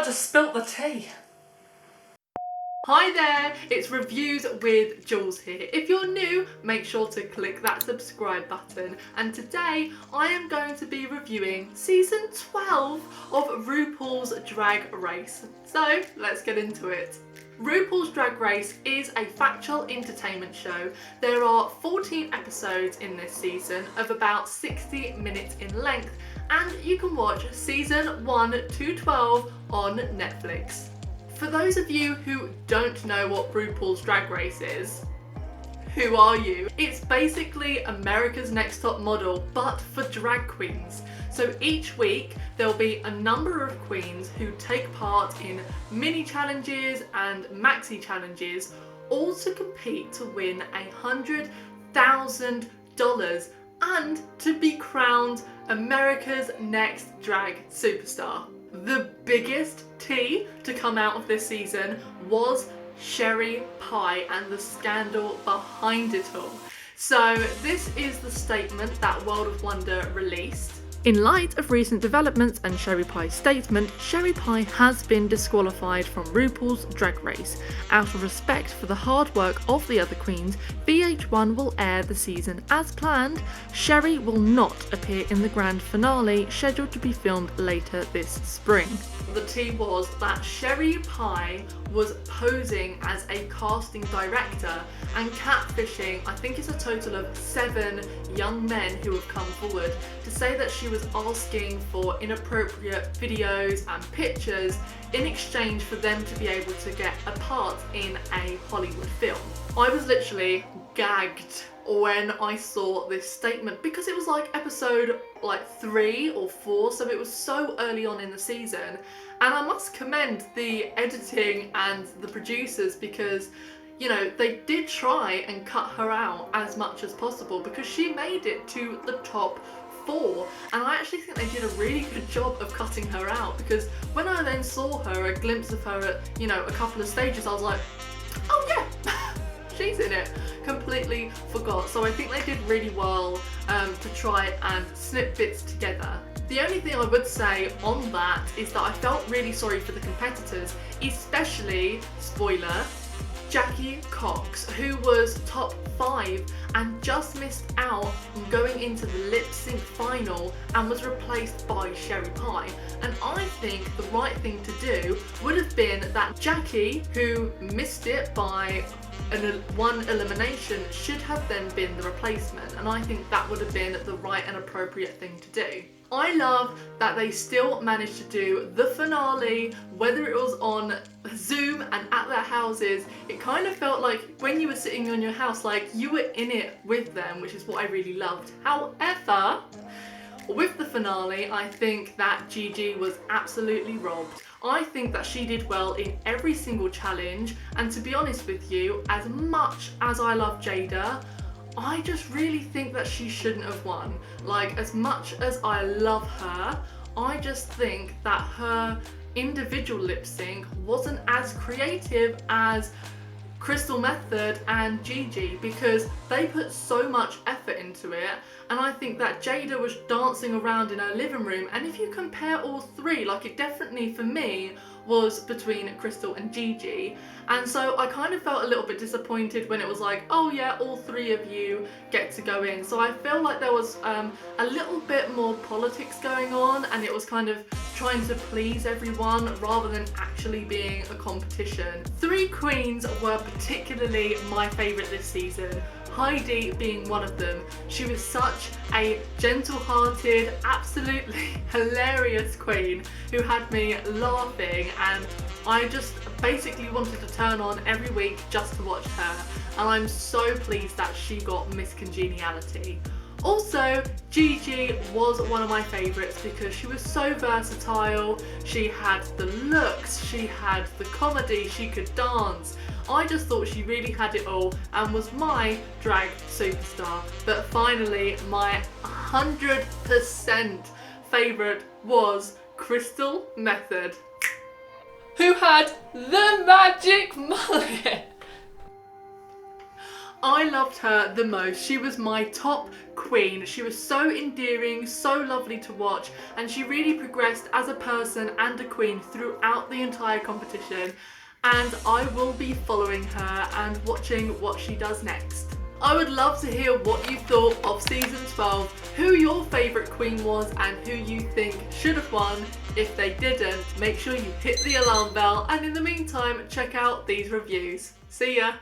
just spilt the tea. Hi there, it's Reviews with Jules here. If you're new, make sure to click that subscribe button. And today I am going to be reviewing season 12 of Rupaul's Drag Race. So let's get into it. RuPaul's Drag Race is a factual entertainment show. There are 14 episodes in this season of about 60 minutes in length, and you can watch season 1 to 12 on Netflix. For those of you who don't know what RuPaul's Drag Race is, who are you? It's basically America's Next Top Model, but for drag queens. So each week there'll be a number of queens who take part in mini challenges and maxi challenges, all to compete to win $100,000 and to be crowned America's Next Drag Superstar. The biggest tea to come out of this season was Sherry Pie and the scandal behind it all. So this is the statement that World of Wonder released. In light of recent developments and Sherry Pie's statement, Sherry Pie has been disqualified from RuPaul's Drag Race. Out of respect for the hard work of the other queens, VH1 will air the season as planned. Sherry will not appear in the grand finale, scheduled to be filmed later this spring. The tea was that Sherry Pie was posing as a casting director and catfishing, I think it's a total of 7 young men who have come forward to say that she was asking for inappropriate videos and pictures in exchange for them to be able to get a part in a Hollywood film. I was literally gagged when I saw this statement because it was like episode 3 or 4, so it was so early on in the season, and I must commend the editing and the producers because, you know, they did try and cut her out as much as possible because she made it to the top 4, and I actually think they did a really good job of cutting her out because when I then saw her, a glimpse of her at, you know, a couple of stages, I was like, oh yeah, she's in it. Completely forgot. So I think they did really well to try and snip bits together. The only thing I would say on that is that I felt really sorry for the competitors, especially, spoiler, Jackie Cox, who was top 5 and just missed out on going into the lip sync final and was replaced by Sherry Pie. And I think the right thing to do would have been that Jackie, who missed it by one elimination, should have then been the replacement, and I think that would have been the right and appropriate thing to do. I love that they still managed to do the finale, whether it was on Zoom and at their houses. It kind of felt like when you were sitting on your house, like you were in it with them, which is what I really loved. However, with the finale, I think that Gigi was absolutely robbed. I think that she did well in every single challenge, and to be honest with you, as much as I love Jada, I just really think that she shouldn't have won. Like, as much as I love her, I just think that her individual lip sync wasn't as creative as Crystal Method and Gigi because they put so much effort into it, and I think that Jada was dancing around in her living room, and if you compare all 3, like, it definitely for me was between Crystal and Gigi, and so I kind of felt a little bit disappointed when it was like, oh yeah, all 3 of you get to go in. So I feel like there was a little bit more politics going on, and it was kind of trying to please everyone rather than actually being a competition. 3 queens were particularly my favourite this season, Heidi being one of them. She was such a gentle-hearted, absolutely hilarious queen who had me laughing, and I just basically wanted to turn on every week just to watch her, and I'm so pleased that she got Miss Congeniality. Also, Gigi was one of my favourites because she was so versatile. She had the looks, she had the comedy, she could dance. I just thought she really had it all and was my drag superstar. But finally, my 100% favourite was Crystal Method, who had the magic mullet. I loved her the most. She was my top queen. She was so endearing, so lovely to watch, and she really progressed as a person and a queen throughout the entire competition, and I will be following her and watching what she does next. I would love to hear what you thought of season 12, who your favourite queen was and who you think should have won. If they didn't, make sure you hit the alarm bell, and in the meantime check out these reviews. See ya!